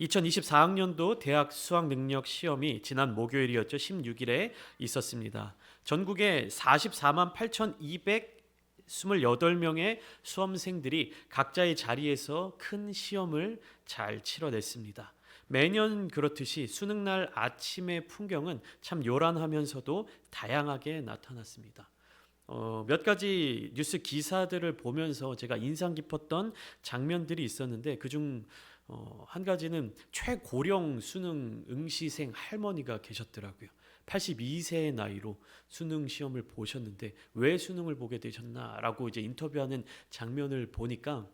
2024학년도 대학 수학 능력 시험이 지난 목요일이었죠. 16일에 있었습니다. 전국에 44만 8,228명의 수험생들이 각자의 자리에서 큰 시험을 잘 치러냈습니다. 매년 그렇듯이 수능날 아침의 풍경은 참 요란하면서도 다양하게 나타났습니다. 몇 가지 뉴스 기사들을 보면서 제가 인상 깊었던 장면들이 있었는데 그중 한 가지는 최고령 수능 응시생 할머니가 계셨더라고요. 82세의 나이로 수능 시험을 보셨는데 왜 수능을 보게 되셨나라고 이제 인터뷰하는 장면을 보니까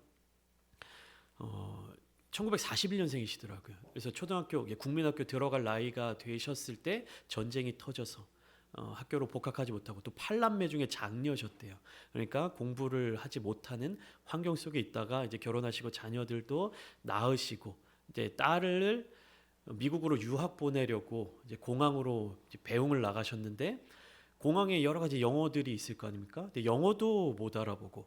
1941년생이시더라고요. 그래서 초등학교, 국민학교 들어갈 나이가 되셨을 때 전쟁이 터져서 학교로 복학하지 못하고 또 8남매 중에 장녀셨대요. 그러니까 공부를 하지 못하는 환경 속에 있다가 이제 결혼하시고 자녀들도 낳으시고 이제 딸을 미국으로 유학 보내려고 이제 공항으로 이제 배웅을 나가셨는데 공항에 여러 가지 영어들이 있을 거 아닙니까? 근데 영어도 못 알아보고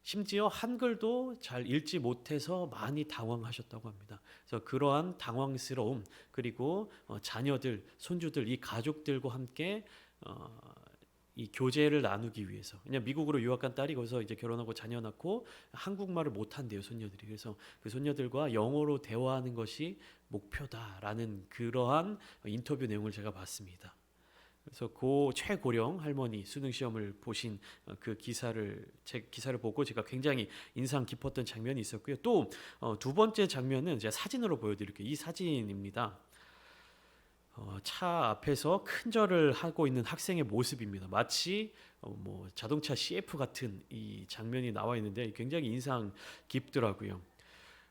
심지어 한글도 잘 읽지 못해서 많이 당황하셨다고 합니다. 그래서 그러한 당황스러움 그리고 자녀들, 손주들 이 가족들과 함께 이 교제를 나누기 위해서 그냥 미국으로 유학 간 딸이 거기서 이제 결혼하고 자녀 낳고 한국말을 못 한대요 손녀들이. 그래서 그 손녀들과 영어로 대화하는 것이 목표다라는 그러한 인터뷰 내용을 제가 봤습니다. 그래서 고 최고령 할머니 수능 시험을 보신 그 제 기사를 보고 제가 굉장히 인상 깊었던 장면이 있었고요. 또 두 번째 장면은 제가 사진으로 보여드릴게요. 이 사진입니다. 차 앞에서 큰 절을 하고 있는 학생의 모습입니다. 마치 뭐 자동차 CF 같은 이 장면이 나와 있는데 굉장히 인상 깊더라고요.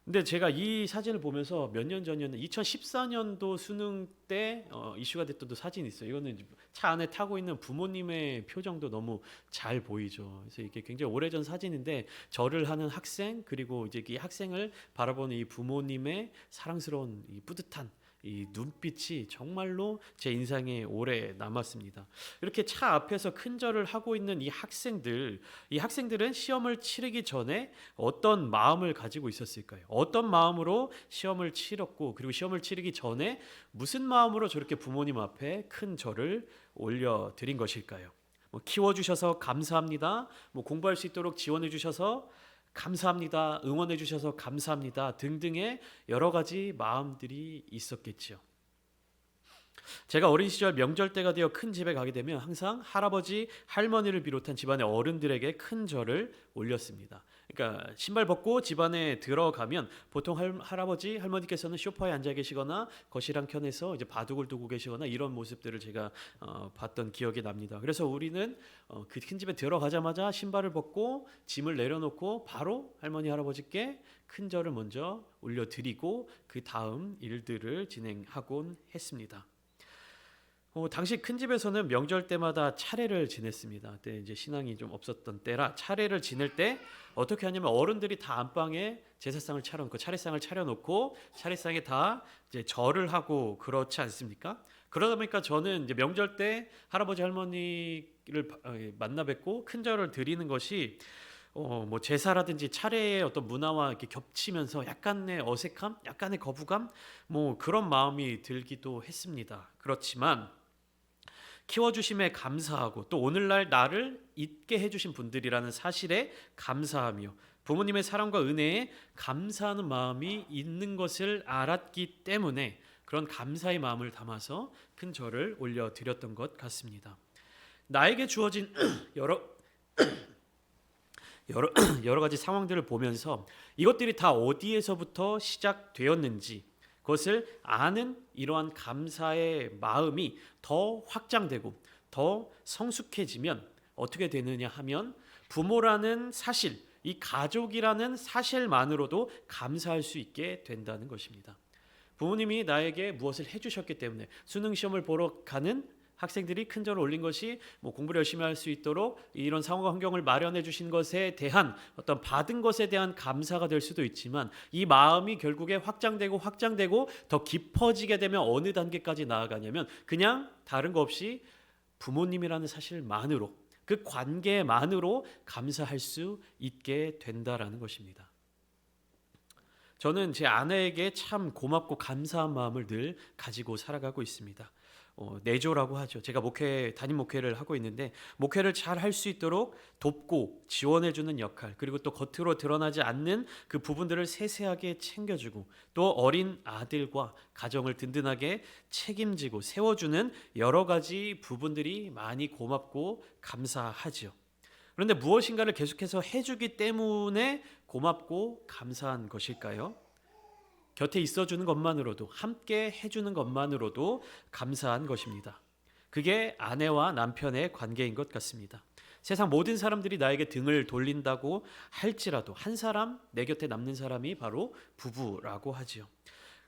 근데 제가 이 사진을 보면서 몇 년 전이었는데 2014년도 수능 때 이슈가 됐던 또 사진이 있어요. 이거는 차 안에 타고 있는 부모님의 표정도 너무 잘 보이죠. 그래서 이게 굉장히 오래전 사진인데 절을 하는 학생 그리고 이제 이 학생을 바라보는 이 부모님의 사랑스러운 이 뿌듯한 이 눈빛이 정말로 제 인상에 오래 남았습니다. 이렇게 차 앞에서 큰 절을 하고 있는 이 학생들은 시험을 치르기 전에 어떤 마음을 가지고 있었을까요? 어떤 마음으로 시험을 치렀고 그리고 시험을 치르기 전에 무슨 마음으로 저렇게 부모님 앞에 큰 절을 올려 드린 것일까요? 뭐 키워주셔서 감사합니다. 뭐 공부할 수 있도록 지원해 주셔서 감사합니다. 응원해 주셔서 감사합니다. 등등의 여러 가지 마음들이 있었겠죠. 제가 어린 시절 명절 때가 되어 큰 집에 가게 되면 항상 할아버지, 할머니를 비롯한 집안의 어른들에게 큰 절을 올렸습니다. 그러니까 신발 벗고 집안에 들어가면 보통 할아버지, 할머니께서는 소파에 앉아 계시거나 거실 한 켠에서 이제 바둑을 두고 계시거나 이런 모습들을 제가 봤던 기억이 납니다. 그래서 우리는 그 큰 집에 들어가자마자 신발을 벗고 짐을 내려놓고 바로 할머니, 할아버지께 큰 절을 먼저 올려드리고 그 다음 일들을 진행하곤 했습니다. 당시 큰 집에서는 명절 때마다 차례를 지냈습니다. 그때 이제 신앙이 좀 없었던 때라 차례를 지낼 때 어떻게 하냐면 어른들이 다 안방에 제사상을 차려놓고 차례상을 차려놓고 차례상에 다 이제 절을 하고 그렇지 않습니까? 그러다 보니까 저는 이제 명절 때 할아버지 할머니를 만나 뵙고 큰 절을 드리는 것이 뭐 제사라든지 차례의 어떤 문화와 이렇게 겹치면서 약간의 어색함, 약간의 거부감, 뭐 그런 마음이 들기도 했습니다. 그렇지만 키워주심에 감사하고 또 오늘날 나를 있게 해주신 분들이라는 사실에 감사하며 부모님의 사랑과 은혜에 감사하는 마음이 있는 것을 알았기 때문에 그런 감사의 마음을 담아서 큰 절을 올려드렸던 것 같습니다. 나에게 주어진 여러 여러, 여러 가지 상황들을 보면서 이것들이 다 어디에서부터 시작되었는지 그것을 아는 이러한 감사의 마음이 더 확장되고 더 성숙해지면 어떻게 되느냐 하면 부모라는 사실, 이 가족이라는 사실만으로도 감사할 수 있게 된다는 것입니다. 부모님이 나에게 무엇을 해주셨기 때문에 수능 시험을 보러 가는 학생들이 큰 절을 올린 것이 뭐 공부를 열심히 할 수 있도록 이런 상황과 환경을 마련해 주신 것에 대한 어떤 받은 것에 대한 감사가 될 수도 있지만 이 마음이 결국에 확장되고 더 깊어지게 되면 어느 단계까지 나아가냐면 그냥 다른 거 없이 부모님이라는 사실만으로 그 관계만으로 감사할 수 있게 된다라는 것입니다. 저는 제 아내에게 참 고맙고 감사한 마음을 늘 가지고 살아가고 있습니다. 내조라고 하죠. 제가 담임 목회를 하고 있는데 목회를 잘 할 수 있도록 돕고 지원해주는 역할, 그리고 또 겉으로 드러나지 않는 그 부분들을 세세하게 챙겨주고 또 어린 아들과 가정을 든든하게 책임지고 세워주는 여러 가지 부분들이 많이 고맙고 감사하죠. 그런데 무엇인가를 계속해서 해주기 때문에 고맙고 감사한 것일까요? 곁에 있어주는 것만으로도, 함께 해주는 것만으로도 감사한 것입니다. 그게 아내와 남편의 관계인 것 같습니다. 세상 모든 사람들이 나에게 등을 돌린다고 할지라도 한 사람, 내 곁에 남는 사람이 바로 부부라고 하지요.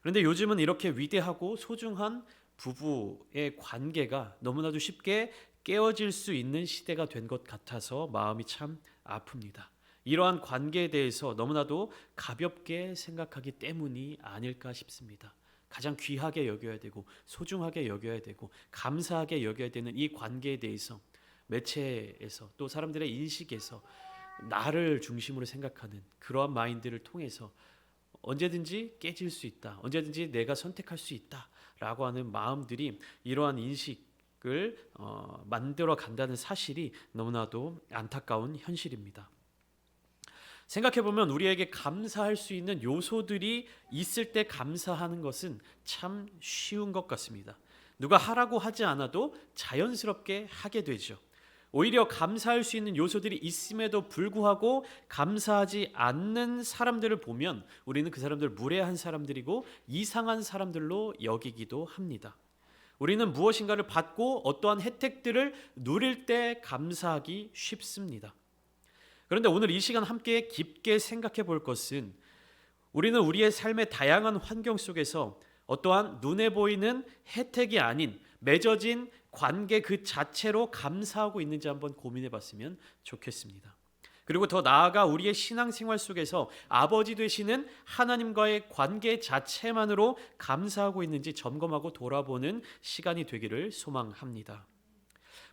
그런데 요즘은 이렇게 위대하고 소중한 부부의 관계가 너무나도 쉽게 깨어질 수 있는 시대가 된 것 같아서 마음이 참 아픕니다. 이러한 관계에 대해서 너무나도 가볍게 생각하기 때문이 아닐까 싶습니다. 가장 귀하게 여겨야 되고 소중하게 여겨야 되고 감사하게 여겨야 되는 이 관계에 대해서 매체에서 또 사람들의 인식에서 나를 중심으로 생각하는 그러한 마인드를 통해서 언제든지 깨질 수 있다, 언제든지 내가 선택할 수 있다라고 하는 마음들이 이러한 인식을 만들어 간다는 사실이 너무나도 안타까운 현실입니다. 생각해보면 우리에게 감사할 수 있는 요소들이 있을 때 감사하는 것은 참 쉬운 것 같습니다. 누가 하라고 하지 않아도 자연스럽게 하게 되죠. 오히려 감사할 수 있는 요소들이 있음에도 불구하고 감사하지 않는 사람들을 보면 우리는 그 사람들 무례한 사람들이고 이상한 사람들로 여기기도 합니다. 우리는 무엇인가를 받고 어떠한 혜택들을 누릴 때 감사하기 쉽습니다. 그런데 오늘 이 시간 함께 깊게 생각해 볼 것은 우리는 우리의 삶의 다양한 환경 속에서 어떠한 눈에 보이는 혜택이 아닌 맺어진 관계 그 자체로 감사하고 있는지 한번 고민해 봤으면 좋겠습니다. 그리고 더 나아가 우리의 신앙생활 속에서 아버지 되시는 하나님과의 관계 자체만으로 감사하고 있는지 점검하고 돌아보는 시간이 되기를 소망합니다.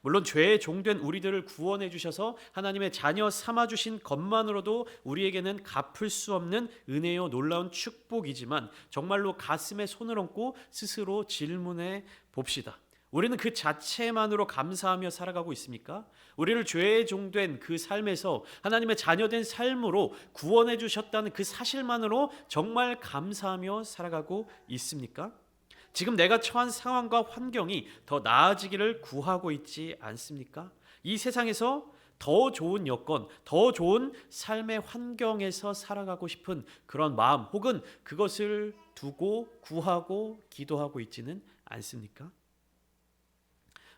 물론 죄의 종된 우리들을 구원해 주셔서 하나님의 자녀 삼아 주신 것만으로도 우리에게는 갚을 수 없는 은혜요 놀라운 축복이지만 정말로 가슴에 손을 얹고 스스로 질문해 봅시다. 우리는 그 자체만으로 감사하며 살아가고 있습니까? 우리를 죄의 종된 그 삶에서 하나님의 자녀된 삶으로 구원해 주셨다는 그 사실만으로 정말 감사하며 살아가고 있습니까? 지금 내가 처한 상황과 환경이 더 나아지기를 구하고 있지 않습니까? 이 세상에서 더 좋은 여건, 더 좋은 삶의 환경에서 살아가고 싶은 그런 마음 혹은 그것을 두고 구하고 기도하고 있지는 않습니까?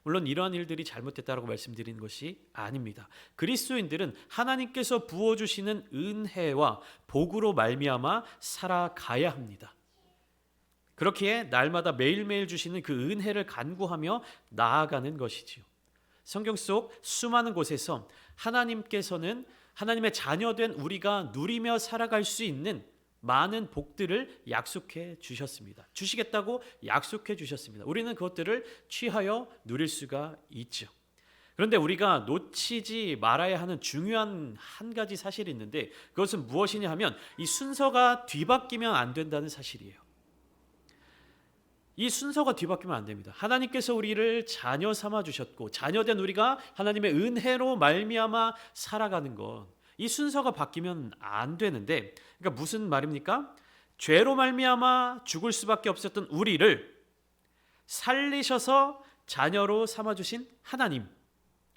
물론 이러한 일들이 잘못됐다고 말씀드리는 것이 아닙니다. 그리스도인들은 하나님께서 부어주시는 은혜와 복으로 말미암아 살아가야 합니다. 그렇기에 날마다 매일매일 주시는 그 은혜를 간구하며 나아가는 것이지요. 성경 속 수많은 곳에서 하나님께서는 하나님의 자녀된 우리가 누리며 살아갈 수 있는 많은 복들을 약속해 주셨습니다. 주시겠다고 약속해 주셨습니다. 우리는 그것들을 취하여 누릴 수가 있죠. 그런데 우리가 놓치지 말아야 하는 중요한 한 가지 사실이 있는데 그것은 무엇이냐 하면 이 순서가 뒤바뀌면 안 된다는 사실이에요. 이 순서가 뒤바뀌면 안 됩니다. 하나님께서 우리를 자녀 삼아 주셨고 자녀된 우리가 하나님의 은혜로 말미암아 살아가는 것, 이 순서가 바뀌면 안 되는데, 그러니까 무슨 말입니까? 죄로 말미암아 죽을 수밖에 없었던 우리를 살리셔서 자녀로 삼아 주신 하나님,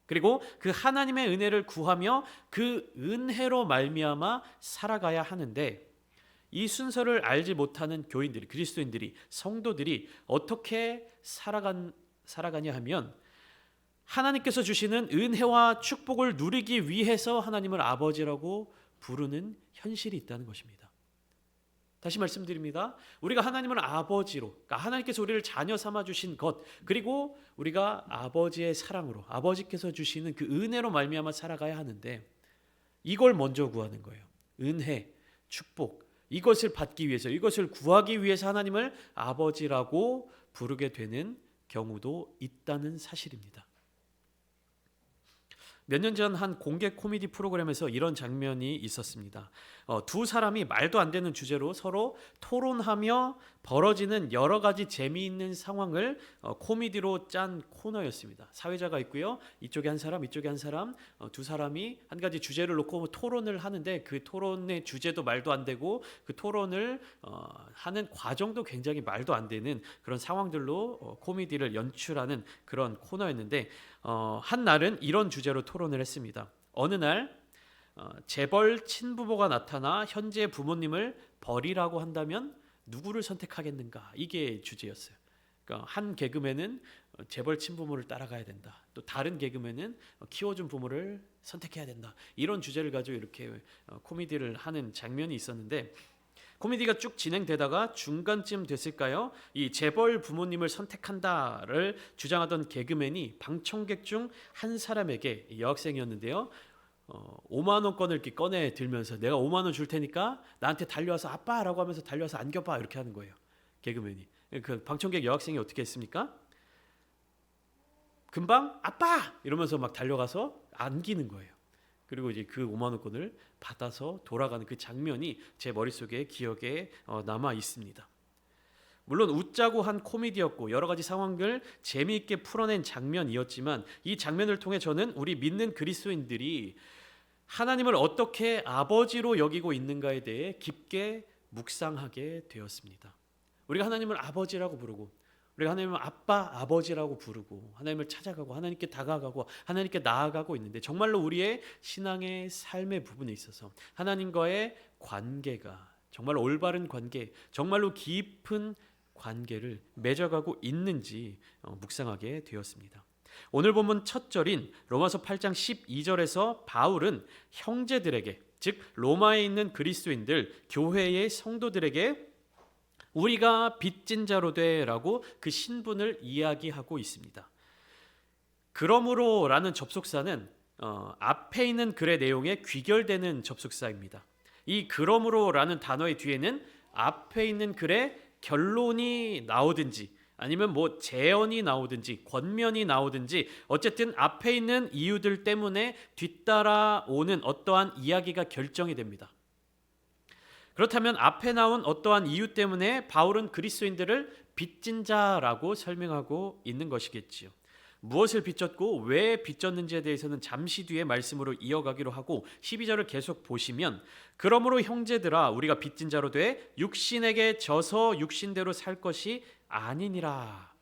그리고 그 하나님의 은혜를 구하며 그 은혜로 말미암아 살아가야 하는데, 이 순서를 알지 못하는 교인들이, 그리스도인들이, 성도들이 어떻게 살아가냐 하면 하나님께서 주시는 은혜와 축복을 누리기 위해서 하나님을 아버지라고 부르는 현실이 있다는 것입니다. 다시 말씀드립니다. 우리가 하나님을 아버지로, 그러니까 하나님께서 우리를 자녀 삼아 주신 것, 그리고 우리가 아버지의 사랑으로, 아버지께서 주시는 그 은혜로 말미암아 살아가야 하는데 이걸 먼저 구하는 거예요. 은혜, 축복, 이것을 받기 위해서, 이것을 구하기 위해서 하나님을 아버지라고 부르게 되는 경우도 있다는 사실입니다. 몇 년 전 한 공개 코미디 프로그램에서 이런 장면이 있었습니다. 두 사람이 말도 안 되는 주제로 서로 토론하며 벌어지는 여러 가지 재미있는 상황을 코미디로 짠 코너였습니다. 사회자가 있고요. 이쪽에 한 사람, 이쪽에 한 사람, 두 사람이 한 가지 주제를 놓고 토론을 하는데 그 토론의 주제도 말도 안 되고 그 토론을 하는 과정도 굉장히 말도 안 되는 그런 상황들로 코미디를 연출하는 그런 코너였는데 한 날은 이런 주제로 토론을 했습니다. 어느 날 재벌 친부모가 나타나 현재 부모님을 버리라고 한다면 누구를 선택하겠는가? 이게 주제였어요. 그러니까 한 개그맨은 재벌 친부모를 따라가야 된다. 또 다른 개그맨은 키워준 부모를 선택해야 된다. 이런 주제를 가지고 이렇게 코미디를 하는 장면이 있었는데 코미디가 쭉 진행되다가 중간쯤 됐을까요? 이 재벌 부모님을 선택한다를 주장하던 개그맨이 방청객 중 한 사람에게 여학생이었는데요. 5만 원권을 이렇게 꺼내 들면서 내가 5만 원 줄 테니까 나한테 달려와서 아빠라고 하면서 달려와서 안겨봐 이렇게 하는 거예요. 개그맨이. 그 방청객 여학생이 어떻게 했습니까? 금방 아빠 이러면서 막 달려가서 안기는 거예요. 그리고 이제 그 5만 원권을 받아서 돌아가는 그 장면이 제 머릿속에 기억에 남아 있습니다. 물론 웃자고 한 코미디였고 여러 가지 상황을 재미있게 풀어낸 장면이었지만 이 장면을 통해 저는 우리 믿는 그리스도인들이 하나님을 어떻게 아버지로 여기고 있는가에 대해 깊게 묵상하게 되었습니다. 우리가 하나님을 아버지라고 부르고 우리가 하나님을 아빠, 아버지라고 부르고 하나님을 찾아가고 하나님께 다가가고 하나님께 나아가고 있는데 정말로 우리의 신앙의 삶의 부분에 있어서 하나님과의 관계가 정말 올바른 관계, 정말로 깊은 관계를 맺어가고 있는지 묵상하게 되었습니다. 오늘 본문 첫 절인 로마서 8장 12절에서 바울은 형제들에게 즉 로마에 있는 그리스도인들 교회의 성도들에게 우리가 빚진 자로 되라고 그 신분을 이야기하고 있습니다. 그러므로라는 접속사는 앞에 있는 글의 내용에 귀결되는 접속사입니다. 이 그러므로라는 단어의 뒤에는 앞에 있는 글의 결론이 나오든지 아니면 뭐 재언이 나오든지 권면이 나오든지 어쨌든 앞에 있는 이유들 때문에 뒤따라오는 어떠한 이야기가 결정이 됩니다. 그렇다면 앞에 나온 어떠한 이유 때문에 바울은 그리스도인들을 빚진 자라고 설명하고 있는 것이겠지요. 무엇을 빚졌고 왜 빚졌는지에 대해서는 잠시 뒤에 말씀으로 이어가기로 하고 12절을 계속 보시면 그러므로 형제들아 우리가 빚진 자로 돼 육신에게 져서 육신대로 살 것이 아니니라.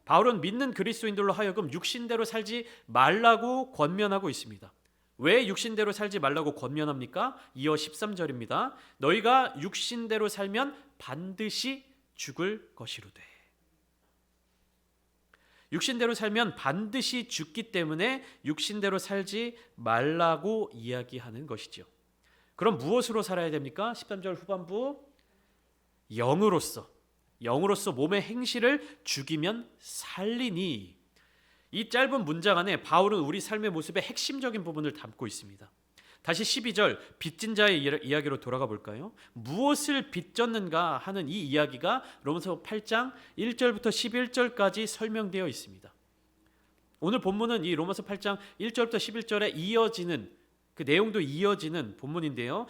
바울은 믿는 그리스도인들로 하여금 육신대로 살지 말라고 권면하고 있습니다. 왜 육신대로 살지 말라고 권면합니까? 이어 13절입니다. 너희가 육신대로 살면 반드시 죽을 것이로되. 육신대로 살면 반드시 죽기 때문에 육신대로 살지 말라고 이야기하는 것이죠. 그럼 무엇으로 살아야 됩니까? 13절 후반부 영으로서 몸의 행실을 죽이면 살리니. 이 짧은 문장 안에 바울은 우리 삶의 모습의 핵심적인 부분을 담고 있습니다. 다시 12절 빚진 자의 이야기로 돌아가 볼까요? 무엇을 빚졌는가 하는 이 이야기가 로마서 8장 1절부터 11절까지 설명되어 있습니다. 오늘 본문은 이 로마서 8장 1절부터 11절에 이어지는 그 내용도 이어지는 본문인데요.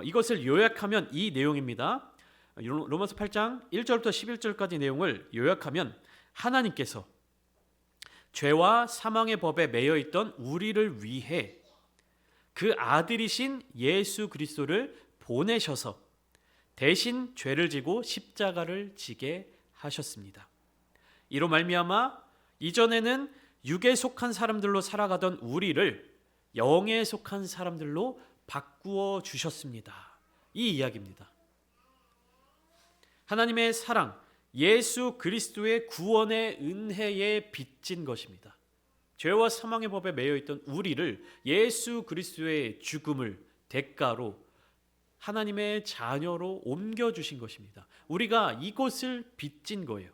이것을 요약하면 이 내용입니다. 로마서 8장 1절부터 11절까지 내용을 요약하면 하나님께서 죄와 사망의 법에 매여 있던 우리를 위해 그 아들이신 예수 그리스도를 보내셔서 대신 죄를 지고 십자가를 지게 하셨습니다. 이로 말미암아 이전에는 육에 속한 사람들로 살아가던 우리를 영에 속한 사람들로 바꾸어 주셨습니다. 이 이야기입니다. 하나님의 사랑, 예수 그리스도의 구원의 은혜에 빚진 것입니다. 죄와 사망의 법에 매여 있던 우리를 예수 그리스도의 죽음을 대가로 하나님의 자녀로 옮겨주신 것입니다. 우리가 이것을 빚진 거예요.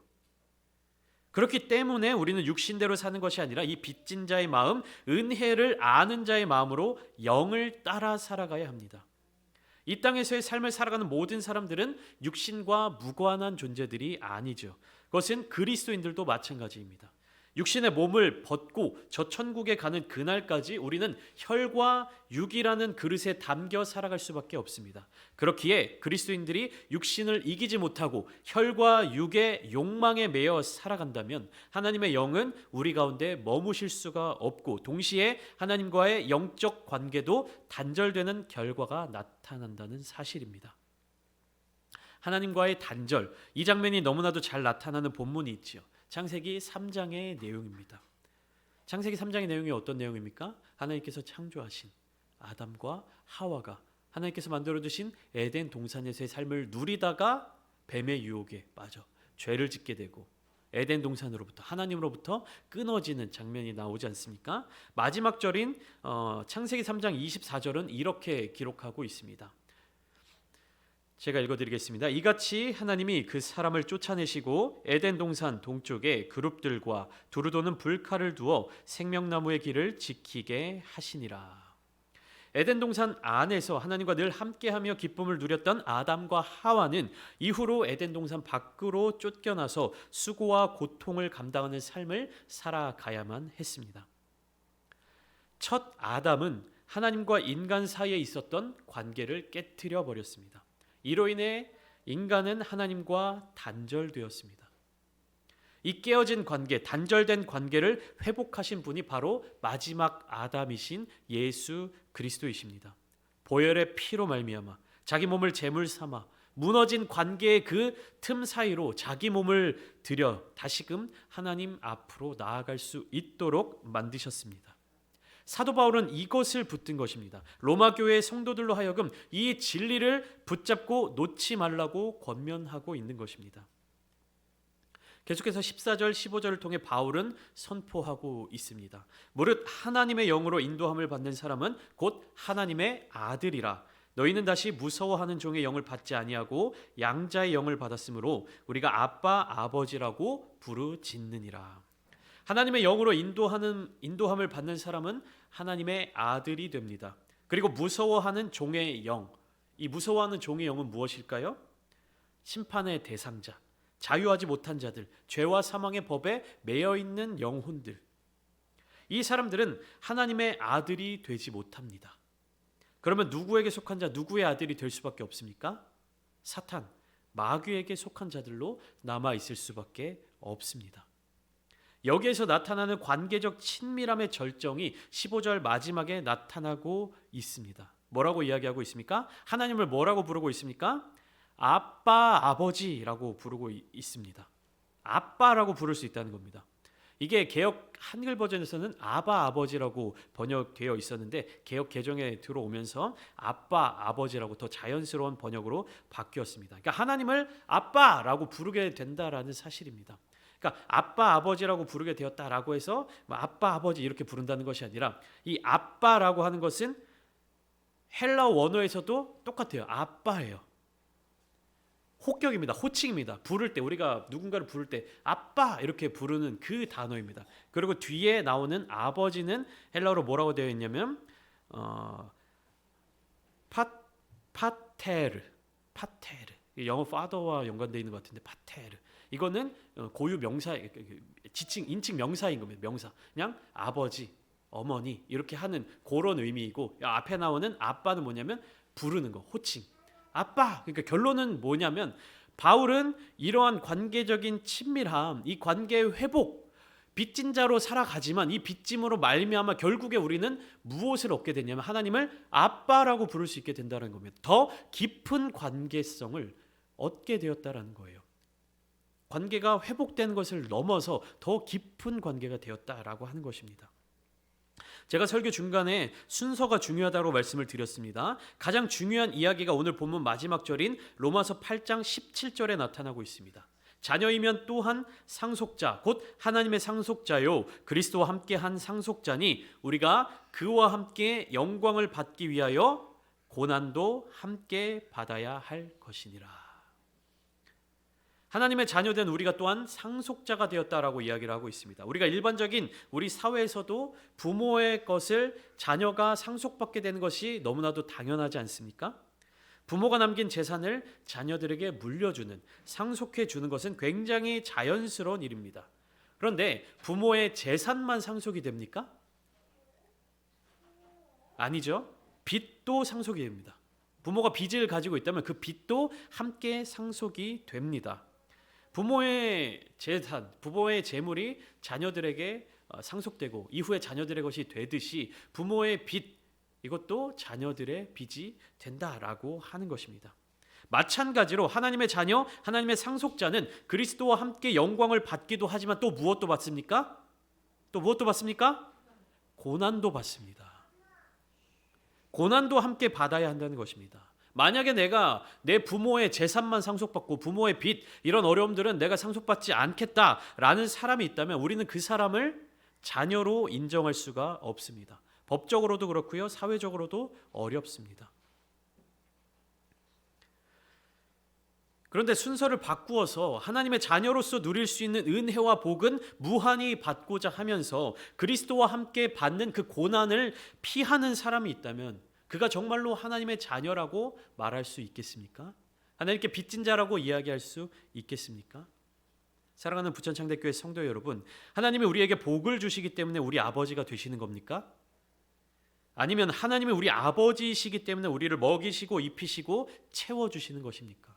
그렇기 때문에 우리는 육신대로 사는 것이 아니라 이 빚진 자의 마음, 은혜를 아는 자의 마음으로 영을 따라 살아가야 합니다. 이 땅에서의 삶을 살아가는 모든 사람들은 육신과 무관한 존재들이 아니죠. 그것은 그리스도인들도 마찬가지입니다. 육신의 몸을 벗고 저 천국에 가는 그날까지 우리는 혈과 육이라는 그릇에 담겨 살아갈 수밖에 없습니다. 그렇기에 그리스도인들이 육신을 이기지 못하고 혈과 육의 욕망에 매여 살아간다면 하나님의 영은 우리 가운데 머무실 수가 없고 동시에 하나님과의 영적 관계도 단절되는 결과가 나타난다는 사실입니다. 하나님과의 단절, 이 장면이 너무나도 잘 나타나는 본문이 있지요. 창세기 3장의 내용입니다. 창세기 3장의 내용이 어떤 내용입니까? 하나님께서 창조하신 아담과 하와가 하나님께서 만들어주신 에덴 동산에서의 삶을 누리다가 뱀의 유혹에 빠져 죄를 짓게 되고 에덴 동산으로부터 하나님으로부터 끊어지는 장면이 나오지 않습니까? 마지막 절인 창세기 3장 24절은 이렇게 기록하고 있습니다. 제가 읽어드리겠습니다. 이같이 하나님이 그 사람을 쫓아내시고 에덴 동산 동쪽에 그룹들과 두루 도는 불칼을 두어 생명나무의 길을 지키게 하시니라. 에덴 동산 안에서 하나님과 늘 함께하며 기쁨을 누렸던 아담과 하와는 이후로 에덴 동산 밖으로 쫓겨나서 수고와 고통을 감당하는 삶을 살아가야만 했습니다. 첫 아담은 하나님과 인간 사이에 있었던 관계를 깨트려 버렸습니다. 이로 인해 인간은 하나님과 단절되었습니다. 이 깨어진 관계, 단절된 관계를 회복하신 분이 바로 마지막 아담이신 예수 그리스도이십니다. 보혈의 피로 말미암아 자기 몸을 제물 삼아 무너진 관계의 그 틈 사이로 자기 몸을 들여 다시금 하나님 앞으로 나아갈 수 있도록 만드셨습니다. 사도 바울은 이것을 붙든 것입니다. 로마 교회의 성도들로 하여금 이 진리를 붙잡고 놓지 말라고 권면하고 있는 것입니다. 계속해서 14절, 15절을 통해 바울은 선포하고 있습니다. 무릇 하나님의 영으로 인도함을 받는 사람은 곧 하나님의 아들이라. 너희는 다시 무서워하는 종의 영을 받지 아니하고 양자의 영을 받았으므로 우리가 아빠, 아버지라고 부르짖느니라. 하나님의 영으로 인도함을 받는 사람은 하나님의 아들이 됩니다. 그리고 무서워하는 종의 영, 이 무서워하는 종의 영은 무엇일까요? 심판의 대상자, 자유하지 못한 자들, 죄와 사망의 법에 매여 있는 영혼들. 이 사람들은 하나님의 아들이 되지 못합니다. 그러면 누구에게 속한 자, 누구의 아들이 될 수밖에 없습니까? 사탄, 마귀에게 속한 자들로 남아 있을 수밖에 없습니다. 여기에서 나타나는 관계적 친밀함의 절정이 15절 마지막에 나타나고 있습니다. 뭐라고 이야기하고 있습니까? 하나님을 뭐라고 부르고 있습니까? 아빠, 아버지라고 부르고 있습니다. 아빠라고 부를 수 있다는 겁니다. 이게 개역 한글 버전에서는 아바, 아버지라고 번역되어 있었는데 개역 개정에 들어오면서 아빠, 아버지라고 더 자연스러운 번역으로 바뀌었습니다. 그러니까 하나님을 아빠라고 부르게 된다라는 사실입니다. 그러니까 아빠, 아버지라고 부르게 되었다라고 해서 아빠, 아버지 이렇게 부른다는 것이 아니라 이 아빠라고 하는 것은 헬라어 원어에서도 똑같아요. 아빠예요. 호격입니다. 호칭입니다. 부를 때 우리가 누군가를 부를 때 아빠 이렇게 부르는 그 단어입니다. 그리고 뒤에 나오는 아버지는 헬라어로 뭐라고 되어 있냐면 파테르. 영어 father와 연관되어 있는 것 같은데 파테르. 이거는 고유 명사, 지칭, 인칭 명사인 겁니다. 명사. 그냥 아버지, 어머니 이렇게 하는 그런 의미이고 앞에 나오는 아빠는 뭐냐면 부르는 거, 호칭. 아빠. 그러니까 결론은 뭐냐면 바울은 이러한 관계적인 친밀함, 이 관계의 회복, 빚진 자로 살아가지만 이 빚짐으로 말미암아 결국에 우리는 무엇을 얻게 되냐면 하나님을 아빠라고 부를 수 있게 된다는 겁니다. 더 깊은 관계성을 얻게 되었다라는 거예요. 관계가 회복된 것을 넘어서 더 깊은 관계가 되었다라고 하는 것입니다. 제가 설교 중간에 순서가 중요하다고 말씀을 드렸습니다. 가장 중요한 이야기가 오늘 본문 마지막 절인 로마서 8장 17절에 나타나고 있습니다. 자녀이면 또한 상속자, 곧 하나님의 상속자요 그리스도와 함께한 상속자니 우리가 그와 함께 영광을 받기 위하여 고난도 함께 받아야 할 것이니라. 하나님의 자녀된 우리가 또한 상속자가 되었다라고 이야기를 하고 있습니다. 우리가 일반적인 우리 사회에서도 부모의 것을 자녀가 상속받게 되는 것이 너무나도 당연하지 않습니까? 부모가 남긴 재산을 자녀들에게 물려주는, 상속해 주는 것은 굉장히 자연스러운 일입니다. 그런데 부모의 재산만 상속이 됩니까? 아니죠. 빚도 상속이 됩니다. 부모가 빚을 가지고 있다면 그 빚도 함께 상속이 됩니다. 부모의 재산, 부모의 재물이 자녀들에게 상속되고 이후에 자녀들의 것이 되듯이 부모의 빚, 이것도 자녀들의 빚이 된다라고 하는 것입니다. 마찬가지로 하나님의 자녀, 하나님의 상속자는 그리스도와 함께 영광을 받기도 하지만 또 무엇도 받습니까? 또 무엇도 받습니까? 고난도 받습니다. 고난도 함께 받아야 한다는 것입니다. 만약에 내가 내 부모의 재산만 상속받고 부모의 빚, 이런 어려움들은 내가 상속받지 않겠다라는 사람이 있다면 우리는 그 사람을 자녀로 인정할 수가 없습니다. 법적으로도 그렇고요, 사회적으로도 어렵습니다. 그런데 순서를 바꾸어서 하나님의 자녀로서 누릴 수 있는 은혜와 복은 무한히 받고자 하면서 그리스도와 함께 받는 그 고난을 피하는 사람이 있다면 그가 정말로 하나님의 자녀라고 말할 수 있겠습니까? 하나님께 빚진 자라고 이야기할 수 있겠습니까? 사랑하는 부천창대교회 성도 여러분, 하나님이 우리에게 복을 주시기 때문에 우리 아버지가 되시는 겁니까? 아니면 하나님이 우리 아버지이시기 때문에 우리를 먹이시고 입히시고 채워주시는 것입니까?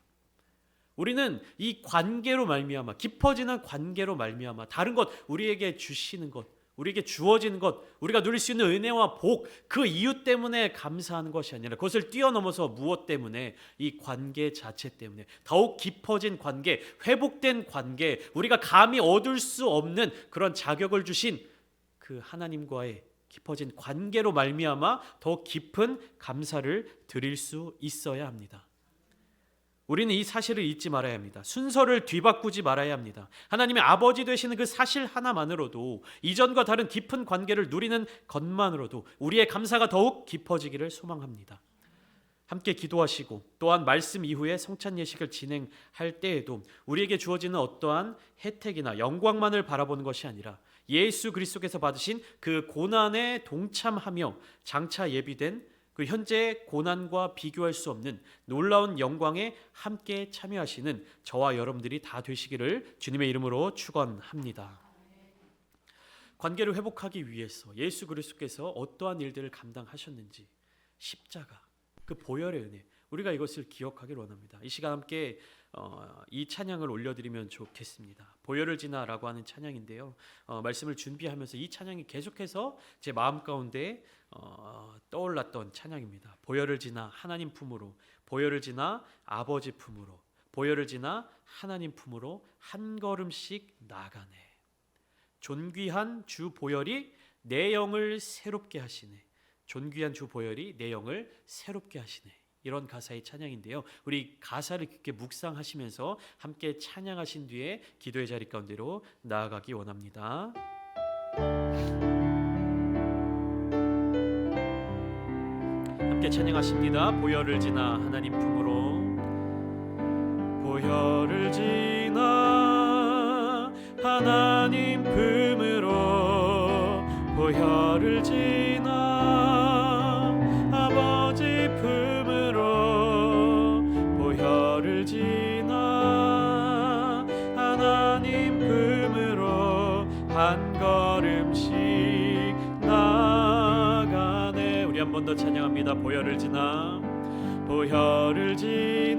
우리는 이 관계로 말미암아, 깊어지는 관계로 말미암아 다른 것, 우리에게 주시는 것, 우리에게 주어지는 것, 우리가 누릴 수 있는 은혜와 복, 그 이유 때문에 감사하는 것이 아니라 그것을 뛰어넘어서 무엇 때문에, 이 관계 자체 때문에 더욱 깊어진 관계, 회복된 관계, 우리가 감히 얻을 수 없는 그런 자격을 주신 그 하나님과의 깊어진 관계로 말미암아 더 깊은 감사를 드릴 수 있어야 합니다. 우리는 이 사실을 잊지 말아야 합니다. 순서를 뒤바꾸지 말아야 합니다. 하나님의 아버지 되시는 그 사실 하나만으로도, 이전과 다른 깊은 관계를 누리는 것만으로도 우리의 감사가 더욱 깊어지기를 소망합니다. 함께 기도하시고 또한 말씀 이후에 성찬 예식을 진행할 때에도 우리에게 주어지는 어떠한 혜택이나 영광만을 바라보는 것이 아니라 예수 그리스도께서 받으신 그 고난에 동참하며 장차 예비된 그 현재의 고난과 비교할 수 없는 놀라운 영광에 함께 참여하시는 저와 여러분들이 다 되시기를 주님의 이름으로 축원합니다. 관계를 회복하기 위해서 예수 그리스도께서 어떠한 일들을 감당하셨는지, 십자가, 그 보혈의 은혜, 우리가 이것을 기억하기를 원합니다. 이 시간 함께 이 찬양을 올려드리면 좋겠습니다. 보혈을 지나라고 하는 찬양인데요, 말씀을 준비하면서 이 찬양이 계속해서 제 마음 가운데 떠올랐던 찬양입니다. 보혈을 지나 하나님 품으로, 보혈을 지나 아버지 품으로, 보혈을 지나 하나님 품으로 한 걸음씩 나아가네. 존귀한 주 보혈이 내 영을 새롭게 하시네. 존귀한 주 보혈이 내 영을 새롭게 하시네. 이런 가사의 찬양인데요, 우리 가사를 깊게 묵상하시면서 함께 찬양하신 뒤에 기도의 자리 가운데로 나아가기 원합니다. 함께 찬양하십니다. 보혈을 지나 하나님 품으로, 보혈을 지나 하나님 품으로, 보혈을 지나 아버지 품으로, 보혈을 지나 하나님 품으로 한 걸음씩 나가네. 우리 한 번 더 찬양합니다. 보혈을 지나, 보혈을 지나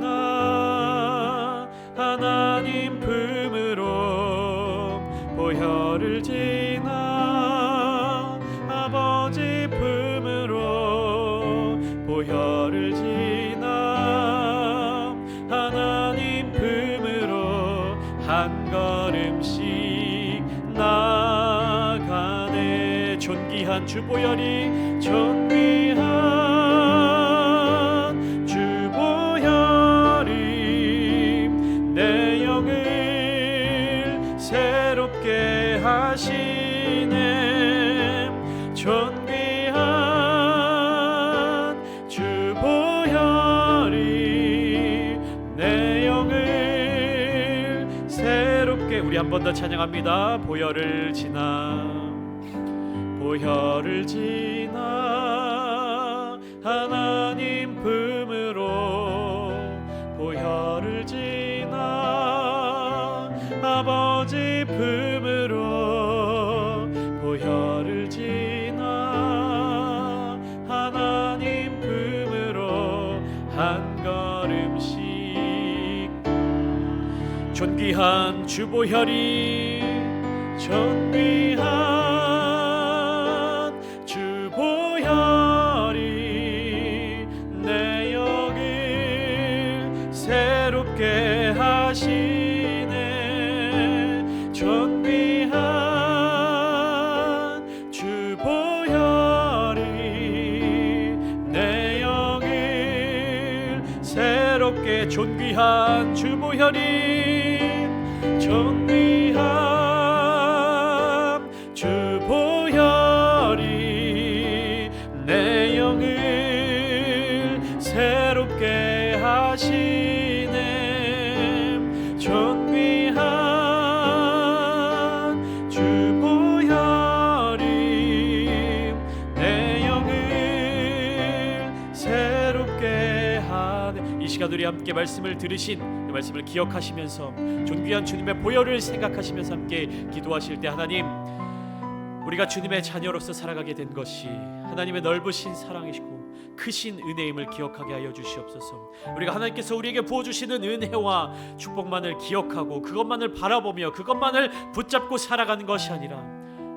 하나님 품으로, 보혈을 지나 아버지 품으로, 보혈을 지나 하나님 품으로 한 걸음씩 나가네. 존귀한 주 보혈이, 존귀한 주 보혈이 내 영을 새롭게 하시네. 존귀한 주 보혈이 내 영을 새롭게. 우리 한 번 더 찬양합니다. 보혈을 지나, 보혈을 지나 하나님 품으로, 보혈을 지나 아버지 품으로 보혈을 지나 하나님 품으로 한 걸음씩 존귀한 주보혈이 존귀한 주보혈이 내 영을 새롭게 하시네. 존귀한 주보혈이 내 영을 새롭게 존귀한 주보혈이 존귀한 주보혈이 내 영을 새롭게 하시네. 존귀한 주보혈이 내 영을 새롭게 하네. 이 시간 우리 함께 말씀을 들으신 그 말씀을 기억하시면서 존귀한 주님의 보혈을 생각하시면서 함께 기도하실 때, 하나님, 우리가 주님의 자녀로서 살아가게 된 것이 하나님의 넓으신 사랑이시고 크신 은혜임을 기억하게 하여 주시옵소서. 우리가 하나님께서 우리에게 부어주시는 은혜와 축복만을 기억하고 그것만을 바라보며 그것만을 붙잡고 살아가는 것이 아니라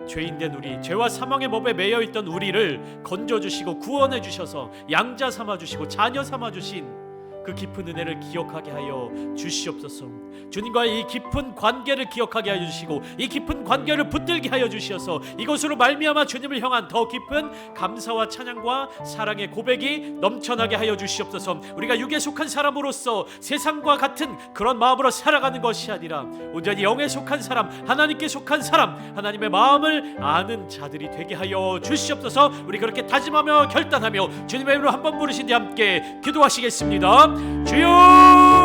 죄인된 우리, 죄와 사망의 법에 매여있던 우리를 건져주시고 구원해 주셔서 양자 삼아주시고 자녀 삼아주신 그 깊은 은혜를 기억하게 하여 주시옵소서. 주님과의 이 깊은 관계를 기억하게 하여 주시고 이 깊은 관계를 붙들게 하여 주시어서 이것으로 말미암아 주님을 향한 더 깊은 감사와 찬양과 사랑의 고백이 넘쳐나게 하여 주시옵소서. 우리가 육에 속한 사람으로서 세상과 같은 그런 마음으로 살아가는 것이 아니라 온전히 영에 속한 사람, 하나님께 속한 사람, 하나님의 마음을 아는 자들이 되게 하여 주시옵소서. 우리 그렇게 다짐하며 결단하며 주님의 이름으로 한번 부르신 뒤 함께 기도하시겠습니다. 주여